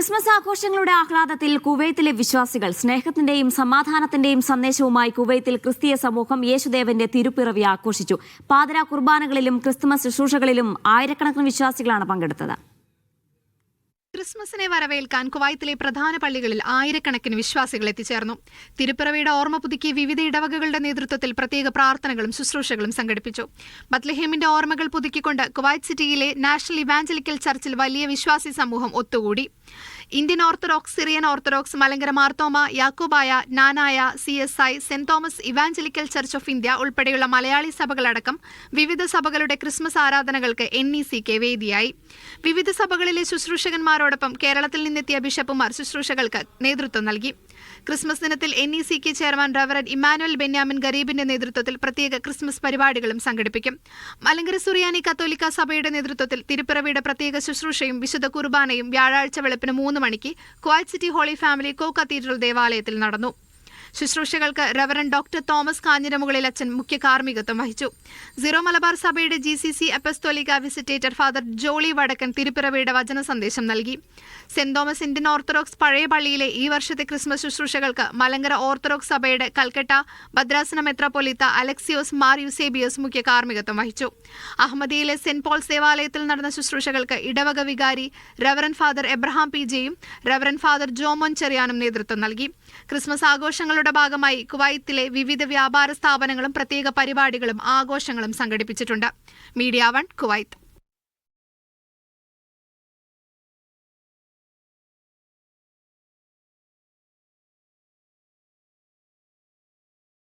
Christmas ആഘോഷങ്ങളുടെ ആഹ്ലാദത്തിൽ കുവൈത്തിലെ വിശ്വാസികൾ സ്നേഹത്തിന്റെയും സമാധാനത്തിന്റെയും സന്ദേശവുമായി കുവൈത്തിൽ ക്രിസ്തീയ സമൂഹം യേശുദേവന്റെ തിരുപ്പിറവി ആഘോഷിച്ചു. പാതിരാ കുർബാനകളിലും ക്രിസ്തുമസ് ശുശ്രൂഷകളിലും ആയിരക്കണക്കിന് വിശ്വാസികളാണ് പങ്കെടുത്തത്. ക്രിസ്മസിനെ വരവേൽക്കാൻ കുവൈത്തിലെ പ്രധാന പള്ളികളിൽ ആയിരക്കണക്കിന് വിശ്വാസികൾ എത്തിച്ചേർന്നു. തിരുപ്പിറവിയുടെ ഓർമ്മ പുതുക്കി വിവിധ ഇടവകകളുടെ നേതൃത്വത്തിൽ പ്രത്യേക പ്രാർത്ഥനകളും ശുശ്രൂഷകളും സംഘടിപ്പിച്ചു. ബത്ലഹേമിന്റെ ഓർമ്മകൾ പുതുക്കിക്കൊണ്ട് കുവൈറ്റ് സിറ്റിയിലെ നാഷണൽ ഇവാഞ്ചലിക്കൽ ചർച്ചിൽ വലിയ വിശ്വാസി സമൂഹം ഒത്തുകൂടി. Indian orthodox, Syrian orthodox, Malankara Marthoma, Yakobaya, Knanaya, CSI, saint Thomas evangelical church of India ഉൾപ്പെടെയുള്ള മലയാളി സഭകളടക്കം വിവിധ സഭകളുടെ ക്രിസ്മസ് ആരാധനകൾക്ക് NECK വേദിയായി. വിവിധ സഭകളിലെ ശുശ്രൂഷകന്മാരോടൊപ്പം കേരളത്തിൽ നിന്നെത്തിയ ബിഷപ്പുമാർ ശുശ്രൂഷകൾക്ക് നേതൃത്വം നൽകി. ക്രിസ്മസ് ദിനത്തിൽ NECK chairman Reverend Immanuel Benyamin ഗരീബിന്റെ നേതൃത്വത്തിൽ പ്രത്യേക ക്രിസ്മസ് പരിപാടികളും സംഘടിപ്പിക്കും. മലങ്കര സുറിയാനി കത്തോലിക്ക സഭയുടെ നേതൃത്വത്തിൽ തിരുപ്പിറവിയുടെ പ്രത്യേക ശുശ്രൂഷയും വിശുദ്ധ കുർബാനയും വ്യാഴാഴ്ച വെളുപ്പിന് 3 മണിക്ക് കുവൈറ്റ് സിറ്റി ഹോളി ഫാമിലി കോ കത്തീഡ്രൽ ദേവാലയത്തിൽ നടന്നു. ശുശ്രൂഷകൾക്ക് റവറന്റ് ഡോക്ടർ തോമസ് കാഞ്ഞിരമുകളിൽ അച്ഛൻ മുഖ്യ കാർമ്മികത്വം വഹിച്ചു. സീറോ മലബാർ സഭയുടെ GCC അപ്പസ്തോലിക വിസിറ്റേറ്റർ ഫാദർ ജോളി വടക്കൻ തിരുപ്പിറവിയുടെ വചന സന്ദേശം നൽകി. സെന്റ് തോമസ് ഇന്ത്യൻ ഓർത്തഡോക്സ് പഴയ പള്ളിയിലെ ഈ വർഷത്തെ ക്രിസ്മസ് ശുശ്രൂഷകൾക്ക് മലങ്കര ഓർത്തഡോക്സ് സഭയുടെ കൽക്കട്ട ഭദ്രാസന മെത്രാപ്പൊലീത്ത അലക്സിയോസ് മാർ യൂസേബിയോസ് മുഖ്യ കാർമ്മികത്വം വഹിച്ചു. അഹമ്മദിയിലെ സെന്റ് പോൾസ് ദേവാലയത്തിൽ നടന്ന ശുശ്രൂഷകൾക്ക് ഇടവക വികാരി റവറന്റ് ഫാദർ എബ്രഹാം PJയും റവറന്റ് ഫാദർ ജോമോൻ ചെറിയാനും നേതൃത്വം നൽകി. ക്രിസ്മസ് ആഘോഷങ്ങളുടെ ഭാഗമായി കുവൈത്തിലെ വിവിധ വ്യാപാര സ്ഥാപനങ്ങളും പ്രത്യേക പരിപാടികളും ആഘോഷങ്ങളും സംഘടിപ്പിച്ചിട്ടുണ്ട്. Media 1 Kuwait.